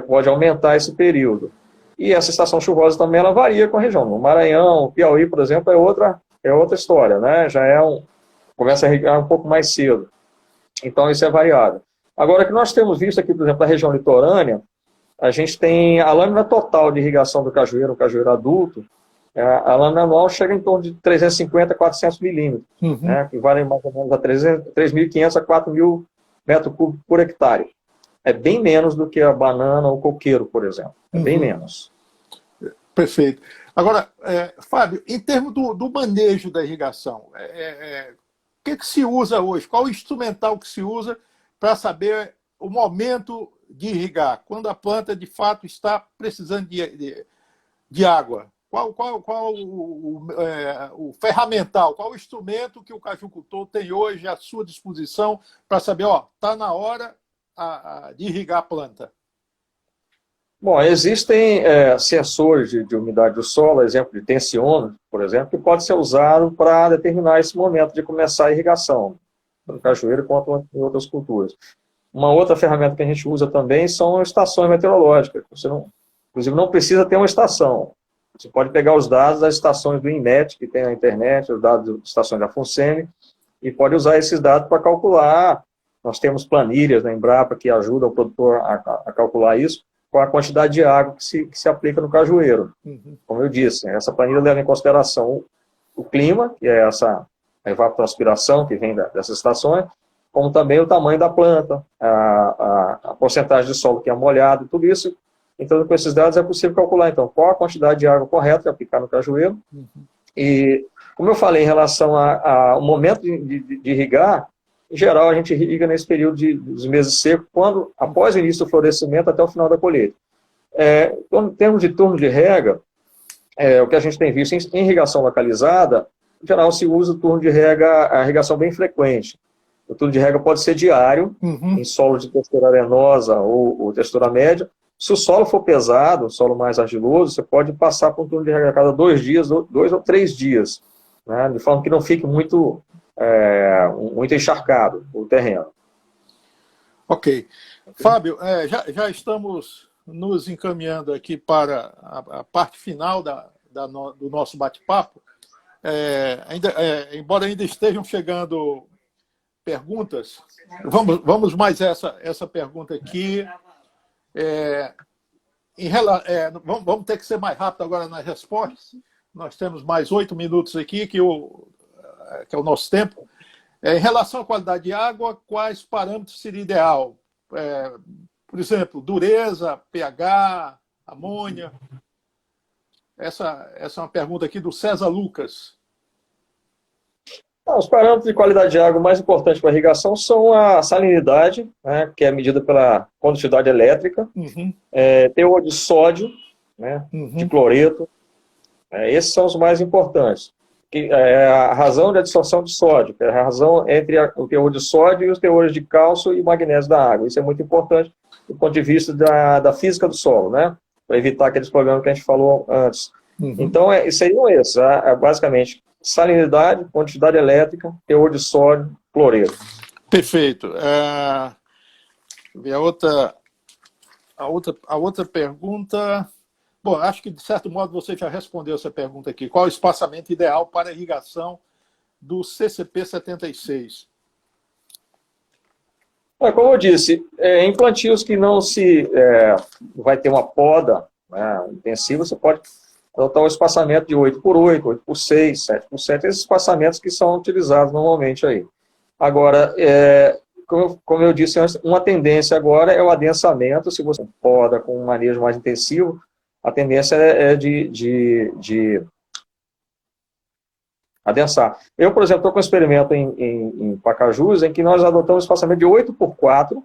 pode aumentar esse período. E essa estação chuvosa também ela varia com a região. No Maranhão, o Piauí, por exemplo, é outra história, né? Já começa a irrigar um pouco mais cedo. Então, isso é variável. Agora, o que nós temos visto aqui, por exemplo, na região litorânea, a gente tem a lâmina total de irrigação do cajueiro, o cajueiro adulto, a lâmina anual chega em torno de 350 a 400 milímetros, né, que vale mais ou menos a 3.500 a 4.000 metros cúbicos por hectare. É bem menos do que a banana ou o coqueiro, por exemplo. É bem menos. Perfeito. Agora, Fábio, em termos do manejo da irrigação, o que se usa hoje? Qual o instrumental que se usa para saber o momento de irrigar, quando a planta de fato está precisando de água? Qual o ferramental, qual o instrumento que o cajucultor tem hoje à sua disposição para saber, está na hora de irrigar a planta? Bom, existem sensores de umidade do solo, exemplo de tensiômetro, por exemplo, que pode ser usado para determinar esse momento de começar a irrigação, no cajueiro quanto em outras culturas. Uma outra ferramenta que a gente usa também são estações meteorológicas. Você inclusive, não precisa ter uma estação. Você pode pegar os dados das estações do INMET, que tem na internet, os dados das estações da FUNSEMI, e pode usar esses dados para calcular. Nós temos planilhas na Embrapa que ajudam o produtor a calcular isso, com a quantidade de água que se aplica no cajueiro. Uhum. Como eu disse, essa planilha leva em consideração o clima, que é essa evapotranspiração que vem dessas estações, como também o tamanho da planta, a porcentagem de solo que é molhado, tudo isso. Então, com esses dados é possível calcular, então, qual a quantidade de água correta que aplicar no cajueiro. Uhum. E, como eu falei, em relação ao momento de irrigar, em geral, a gente irriga nesse período dos meses secos, após o início do florescimento até o final da colheita. Em termos de turno de rega, o que a gente tem visto em irrigação localizada, em geral, se usa o turno de rega, a irrigação bem frequente. O turno de rega pode ser diário, em solo de textura arenosa ou textura média. Se o solo for pesado, um solo mais argiloso, você pode passar por um turno de rega a cada 2 dias, 2 ou 3 dias, né, de forma que não fique muito encharcado o terreno. Ok. Fábio, já estamos nos encaminhando aqui para a parte final do nosso bate-papo. Embora ainda estejam chegando perguntas, vamos mais essa pergunta aqui. Vamos ter que ser mais rápido agora nas respostas. Nós temos mais 8 minutos aqui, que é o nosso tempo. Em relação à qualidade de água, quais parâmetros seria ideal? Por exemplo, dureza, pH, amônia? Essa é uma pergunta aqui do César Lucas. Os parâmetros de qualidade de água mais importantes para a irrigação são a salinidade, né, que é medida pela condutividade elétrica, teor de sódio, né, de cloreto. Esses são os mais importantes. A razão de absorção de sódio, que é a razão entre o teor de sódio e os teores de cálcio e magnésio da água. Isso é muito importante do ponto de vista da física do solo, né, para evitar aqueles problemas que a gente falou antes. Então, seriam esses, basicamente, salinidade, quantidade elétrica, teor de sódio, cloreto. Perfeito. A outra pergunta... Bom, acho que, de certo modo, você já respondeu essa pergunta aqui. Qual é o espaçamento ideal para a irrigação do CCP-76? Como eu disse, em plantios que não vai ter uma poda, né, intensiva, você pode adotar um espaçamento de 8x8, 8x6, 7x7, esses espaçamentos que são utilizados normalmente aí. Agora, como eu disse antes, uma tendência agora é o adensamento. Se você poda com um manejo mais intensivo, a tendência é de adensar. Eu, por exemplo, estou com um experimento em Pacajus, em que nós adotamos um espaçamento de 8x4,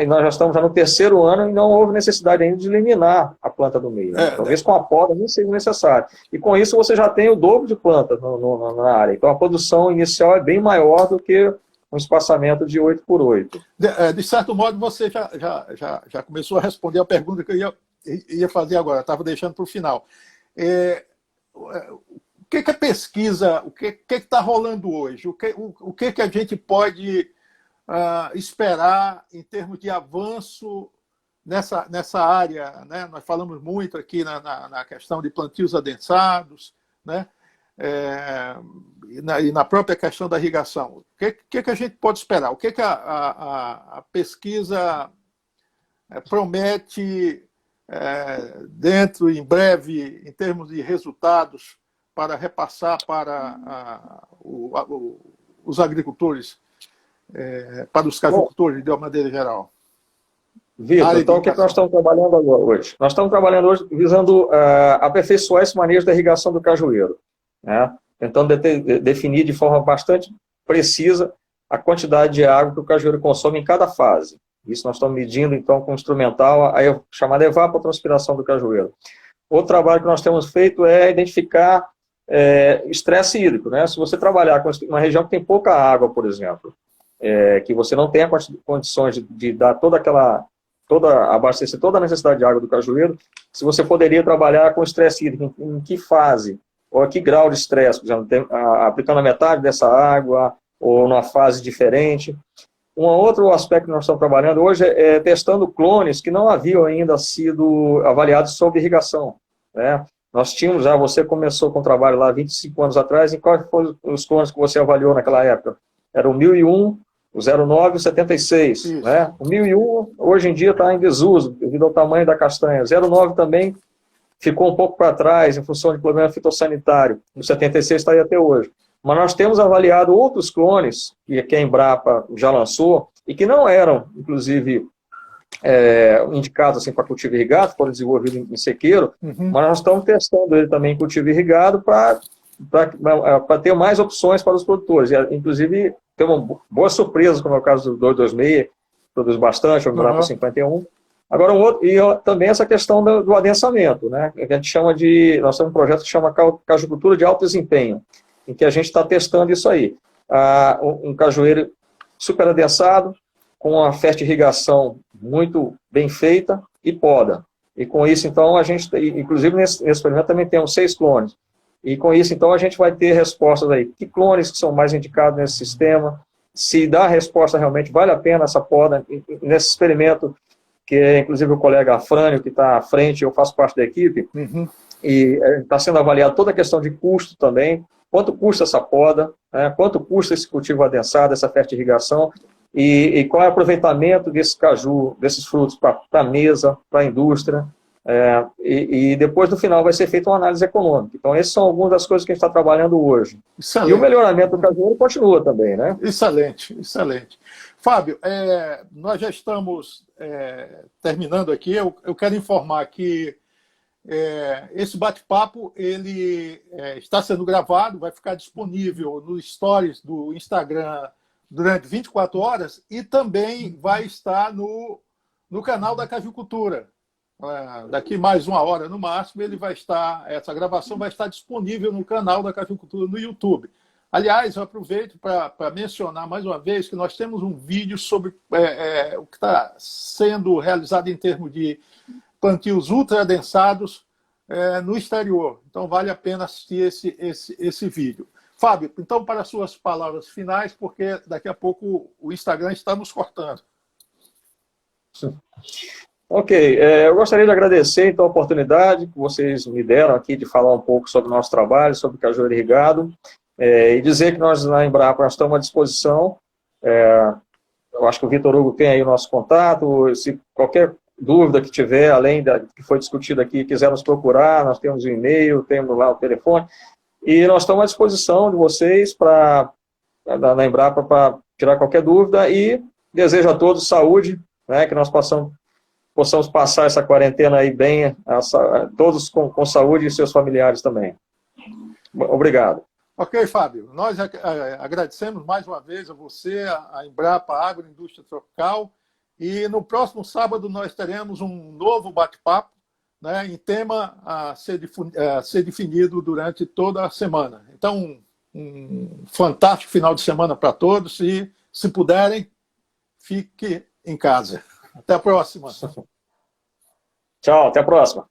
e nós já estamos no 3º ano e não houve necessidade ainda de eliminar a planta do meio. Talvez com a poda nem seja necessário. E com isso você já tem o dobro de plantas na área. Então a produção inicial é bem maior do que um espaçamento de 8x8. De certo modo, você já começou a responder a pergunta que eu ia fazer agora, estava deixando para o final. O que a pesquisa, o que está rolando hoje? O que a gente pode esperar em termos de avanço nessa área, né? Nós falamos muito aqui na questão de plantios adensados, né? E na própria questão da irrigação. O que a gente pode esperar? O que a pesquisa promete dentro, em breve, em termos de resultados, para repassar para os agricultores, para os cajucultores, de uma maneira geral? Vitor, então o que nós estamos trabalhando agora hoje? Nós estamos trabalhando hoje visando aperfeiçoar esse manejo da irrigação do cajueiro, né? Tentando definir de forma bastante precisa a quantidade de água que o cajueiro consome em cada fase, Isso nós estamos medindo, então, com o instrumental, a chamada evapotranspiração do cajueiro. Outro trabalho que nós temos feito é identificar estresse hídrico, né? Se você trabalhar com uma região que tem pouca água, por exemplo, que você não tem condições de dar abastecer toda a necessidade de água do cajueiro, se você poderia trabalhar com estresse hídrico, em que fase, ou a que grau de estresse, por exemplo, aplicando a metade dessa água, ou numa fase diferente. Um outro aspecto que nós estamos trabalhando hoje é testando clones que não haviam ainda sido avaliados sob irrigação, né? Nós tínhamos já, você começou com o trabalho lá 25 anos atrás, e quais foram os clones que você avaliou naquela época? Era o 1001, o 09 e o 76, né? O 1001 hoje em dia está em desuso, devido ao tamanho da castanha. O 09 também ficou um pouco para trás, em função de problema fitossanitário. O 76 está aí até hoje. Mas nós temos avaliado outros clones, que a Embrapa já lançou, e que não eram, inclusive, indicados assim, para cultivo irrigado, foram desenvolvidos em sequeiro, mas nós estamos testando ele também em cultivo irrigado para ter mais opções para os produtores. E, inclusive, temos boas surpresas, como é o caso do 226, produz bastante, o Embrapa 51. Agora, também essa questão do adensamento, né? A gente chama nós temos um projeto que chama Cajucultura de Alto Desempenho, em que a gente está testando isso aí. Um cajueiro super adensado, com uma fertirrigação muito bem feita e poda. E com isso, então, a gente, inclusive nesse experimento também temos 6 clones. E com isso, então, a gente vai ter respostas aí. Que clones que são mais indicados nesse sistema? Se dá a resposta realmente, vale a pena essa poda? Nesse experimento, que é inclusive o colega Afrânio, que está à frente, eu faço parte da equipe, e está sendo avaliado toda a questão de custo também. Quanto custa essa poda, né? Quanto custa esse cultivo adensado, essa fertirrigação, e qual é o aproveitamento desse caju, desses frutos para a mesa, para a indústria, e depois no final vai ser feita uma análise econômica. Então essas são algumas das coisas que a gente está trabalhando hoje. Excelente. E o melhoramento do cajueiro continua também, né? Excelente, excelente. Fábio, nós já estamos terminando aqui, eu quero informar que esse bate-papo ele está sendo gravado, vai ficar disponível nos stories do Instagram durante 24 horas e também vai estar no canal da Cajucultura. Daqui mais 1 hora no máximo, essa gravação vai estar disponível no canal da Cajucultura no YouTube. Aliás, eu aproveito para mencionar mais uma vez que nós temos um vídeo sobre o que está sendo realizado em termos de plantios ultra-adensados no exterior. Então, vale a pena assistir esse vídeo. Fábio, então, para as suas palavras finais, porque daqui a pouco o Instagram está nos cortando. Ok, eu gostaria de agradecer, então, a oportunidade que vocês me deram aqui de falar um pouco sobre o nosso trabalho, sobre cajueiro irrigado, e dizer que nós, na Embrapa, nós estamos à disposição. Eu acho que o Vitor Hugo tem aí o nosso contato, se qualquer dúvida que tiver, além da que foi discutido aqui, quiser nos procurar, nós temos o e-mail, temos lá o telefone, e nós estamos à disposição de vocês na Embrapa para tirar qualquer dúvida, e desejo a todos saúde, né, que nós possamos passar essa quarentena aí bem, todos com saúde e seus familiares também. Obrigado. Ok, Fábio. Nós agradecemos mais uma vez a você, a Embrapa Agroindústria Tropical, e no próximo sábado nós teremos um novo bate-papo, né, em tema a ser definido durante toda a semana. Então, um fantástico final de semana para todos e, se puderem, fique em casa. Até a próxima. Tchau, até a próxima.